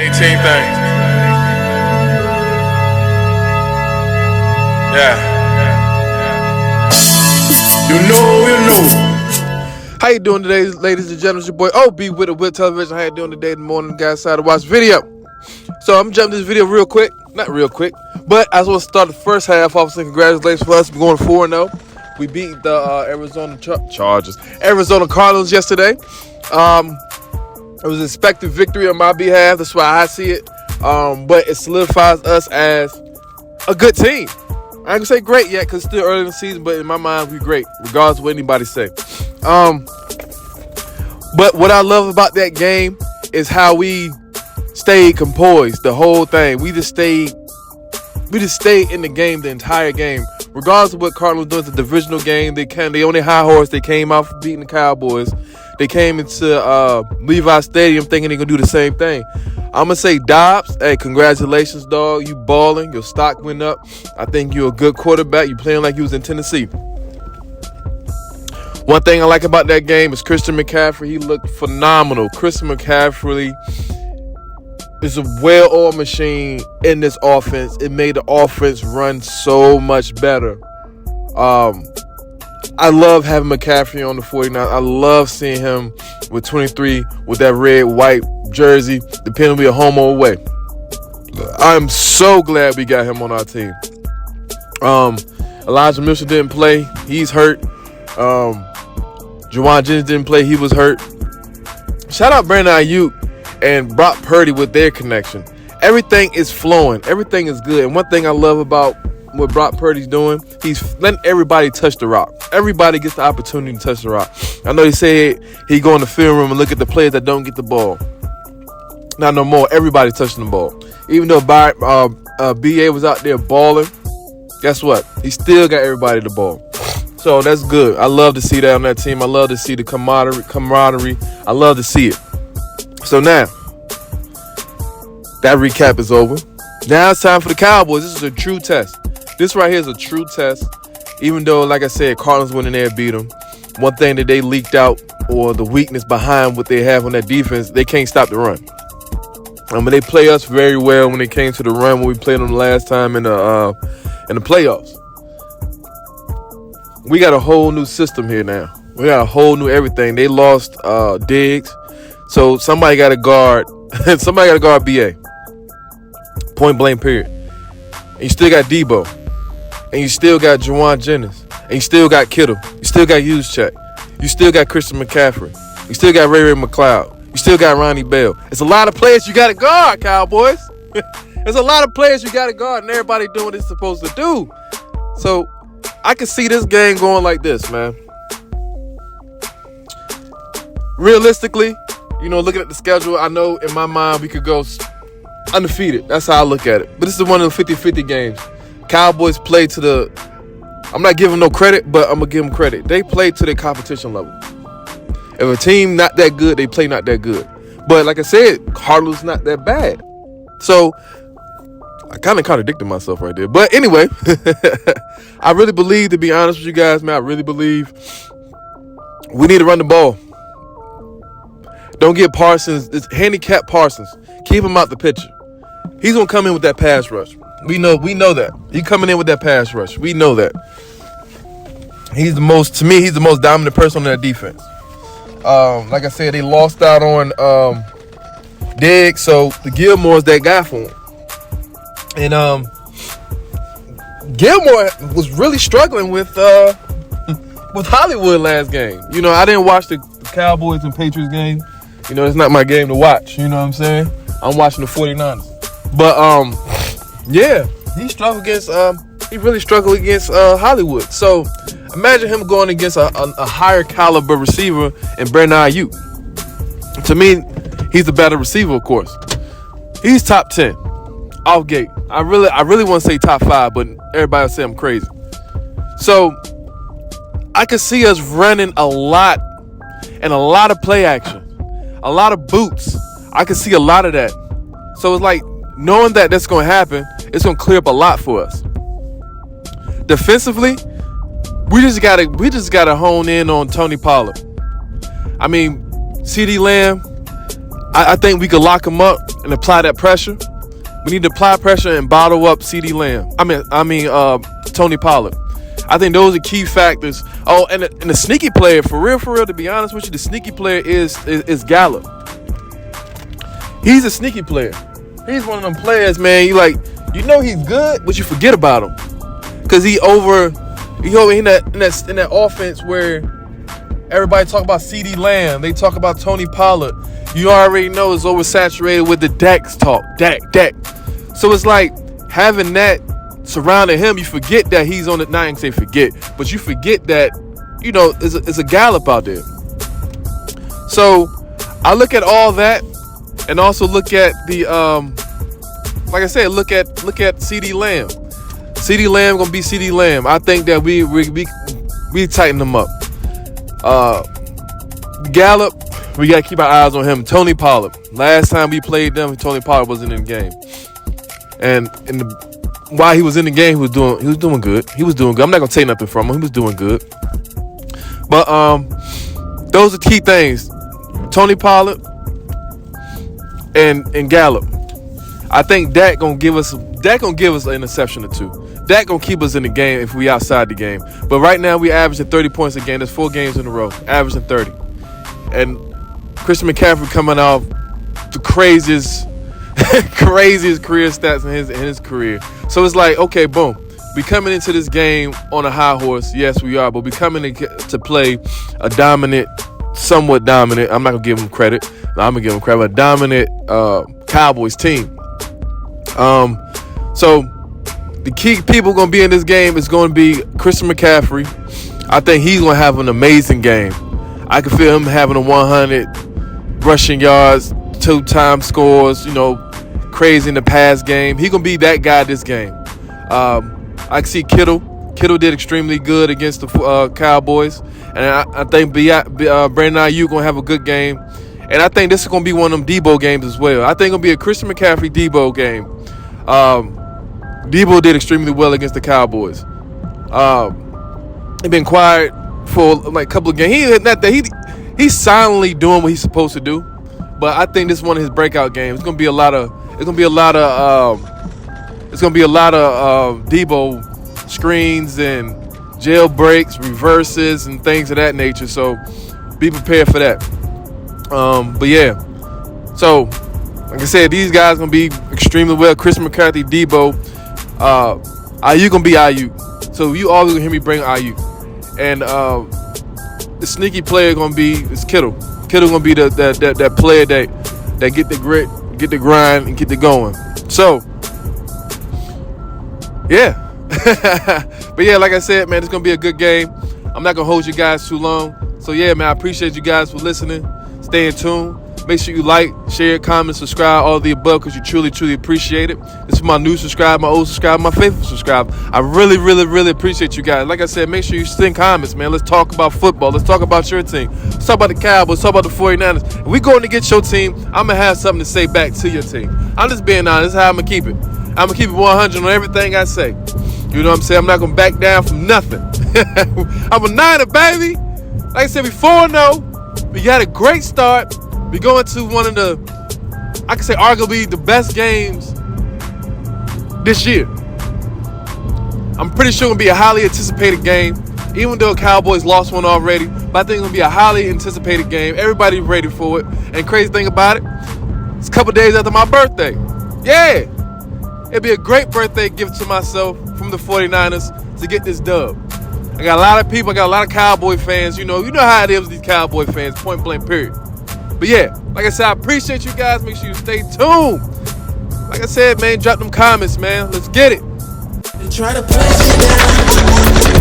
18 thing. Yeah. You know. How you doing today, ladies and gentlemen? It's your boy OB with the Whip Television. How you doing today in the morning, guys? Decided to watch video. So I'm jumping this video real quick. Not real quick, but I just want to start the first half off saying congratulations for us. We're going 4-0. We beat the Arizona Cardinals yesterday. It was an expected victory on my behalf. That's why I see it. But it solidifies us as a good team. I ain't gonna say great yet because it's still early in the season, but in my mind, we're great, regardless of what anybody say. But what I love about that game is how we stayed composed the whole thing. We just stayed in the game the entire game. Regardless of what Cardinals doing, it's a divisional game. They on their high horse. They came out for beating the Cowboys. They came into Levi Stadium thinking they're going to do the same thing. I'm going to say, Dobbs, hey, congratulations, dog. You balling. Your stock went up. I think you're a good quarterback. You playing like you was in Tennessee. One thing I like about that game is Christian McCaffrey. He looked phenomenal. Christian McCaffrey is a well-oiled machine in this offense. It made the offense run so much better. I love having McCaffrey on the 49ers. I love seeing him with 23 with that red-white jersey, depending on home or away. I'm so glad we got him on our team. Elijah Mitchell didn't play. He's hurt. Juwan Jennings didn't play. He was hurt. Shout out Brandon Ayuk and Brock Purdy with their connection. Everything is flowing. Everything is good. And one thing I love about what Brock Purdy's doing, he's letting everybody touch the rock. Everybody gets the opportunity to touch the rock. I know he said he go in the film room and look at the players that don't get the ball. Not no more. Everybody touching the ball. Even though BA was out there balling, guess what? He still got everybody the ball. So that's good. I love to see that on that team. I love to see the camaraderie. I love to see it. So now, that recap is over. Now it's time for the Cowboys. This is a true test. This right here is a true test. Even though, like I said, Cardinals went in there and beat them. One thing that they leaked out, or the weakness behind what they have on that defense, they can't stop the run. But they play us very well when it came to the run when we played them last time in the playoffs. We got a whole new system here now. We got a whole new everything. They lost Diggs. So somebody got to guard. Somebody got to guard BA. Point blank, period. And you still got Debo. And you still got Juwan Jennings. And you still got Kittle. You still got Juszczyk. You still got Christian McCaffrey. You still got Ray McLeod. You still got Ronnie Bell. It's a lot of players you got to guard, Cowboys. There's a lot of players you got to guard, and everybody doing what it's supposed to do. So I can see this game going like this, man. Realistically, looking at the schedule, I know in my mind we could go undefeated. That's how I look at it. But this is one of the 50-50 games. Cowboys play to the... I'm not giving them no credit, but I'm going to give them credit. They play to their competition level. If a team not that good, they play not that good. But like I said, Cardinals not that bad. So I kind of contradicted myself right there. But anyway, I really believe, to be honest with you guys, man, I really believe we need to run the ball. Don't get Parsons. It's handicap Parsons. Keep him out the picture. He's going to come in with that pass rush. We know that. He's coming in with that pass rush. We know that. He's the most dominant person on that defense. Like I said, they lost out on Diggs, so the Gilmore's that guy for him. And Gilmore was really struggling with Hollywood last game. I didn't watch the Cowboys and Patriots game. It's not my game to watch. You know what I'm saying? I'm watching the 49ers. But yeah, he really struggled against Hollywood. So imagine him going against a higher caliber receiver in Brandon Ayuk. To me, he's the better receiver, of course. He's top 10 off gate. I really want to say top 5, but everybody will say I'm crazy. So I could see us running a lot and a lot of play action, a lot of boots. I could see a lot of that. So it's like knowing that that's going to happen, it's going to clear up a lot for us. Defensively, we just gotta hone in on Tony Pollard. I mean, CeeDee Lamb, I think we could lock him up and apply that pressure. We need to apply pressure and bottle up CeeDee Lamb. Tony Pollard. I think those are key factors. Oh, and the sneaky player, for real, to be honest with you, the sneaky player is Gallup. He's a sneaky player. He's one of them players, man. You know he's good, but you forget about him because he over in that offense where everybody talk about CeeDee Lamb, they talk about Tony Pollard. You already know it's oversaturated with the Dak talk. Dak. So it's like having that surrounding him, you forget that he's on the, not even say forget, but you forget that, there's a Gallup out there. So I look at all that and also look at the, like I said, look at CeeDee Lamb. CeeDee Lamb gonna be CeeDee Lamb. I think that we tighten him up. Gallup, we gotta keep our eyes on him. Tony Pollard. Last time we played them, Tony Pollard wasn't in the game. And while he was in the game, he was doing good. He was doing good. I'm not gonna take nothing from him. He was doing good. But those are key things. Tony Pollard and Gallup. I think Dak gonna give us an interception or two. Dak gonna keep us in the game if we outside the game. But right now we averaging 30 points a game. That's 4 games in a row, averaging 30. And Christian McCaffrey coming off the craziest career stats in his career. So it's like, okay, boom. We coming into this game on a high horse. Yes, we are. But we coming to play a dominant, somewhat dominant. I'm not going to give him credit. No, I'm going to give him credit. A dominant Cowboys team. So the key people going to be in this game is going to be Christian McCaffrey. I think he's going to have an amazing game. I can feel him having a 100 rushing yards, 2-time scores, crazy in the pass game. He going to be that guy this game. I can see Kittle. Kittle did extremely good against the Cowboys. And I think Brandon Ayuk going to have a good game. And I think this is going to be one of them Debo games as well. I think it's going to be a Christian McCaffrey Debo game. Debo did extremely well against the Cowboys. He's been quiet for like a couple of games. He's silently doing what he's supposed to do. But I think this is one of his breakout games. It's going to be a lot of Debo screens and jailbreaks, reverses, and things of that nature. So be prepared for that. But yeah. So like I said, these guys gonna be extremely well. Christian McCaffrey, Debo, Ayuk gonna be Ayuk. So you always gonna hear me bring Ayuk. And the sneaky player gonna be is Kittle. Kittle gonna be that player that get the grit, get the grind, and get the going. So yeah. But yeah, like I said, man, it's gonna be a good game. I'm not gonna hold you guys too long. So yeah, man, I appreciate you guys for listening. Stay in tune. Make sure you like, share, comment, subscribe, all of the above, because you truly, truly appreciate it. This is my new subscriber, my old subscriber, my faithful subscriber. I really, really, really appreciate you guys. Like I said, make sure you send comments, man. Let's talk about football. Let's talk about your team. Let's talk about the Cowboys. Talk about the 49ers. If we going to get your team, I'm going to have something to say back to your team. I'm just being honest. This is how I'm going to keep it. I'm going to keep it 100 on everything I say. You know what I'm saying? I'm not going to back down from nothing. I'm a Niner, baby. Like I said, we 4-0. We got a great start. We go into one of the, I can say arguably the best games this year. I'm pretty sure it's going to be a highly anticipated game, even though Cowboys lost one already. But I think it's going to be a highly anticipated game. Everybody's ready for it. And crazy thing about it, it's a couple days after my birthday. Yeah. It'd be a great birthday gift to myself from the 49ers to get this dub. I got a lot of people, I got a lot of Cowboy fans. You know how it is with these Cowboy fans, point blank, period. But yeah, like I said, I appreciate you guys. Make sure you stay tuned. Like I said, man, drop them comments, man. Let's get it. Try to play you down.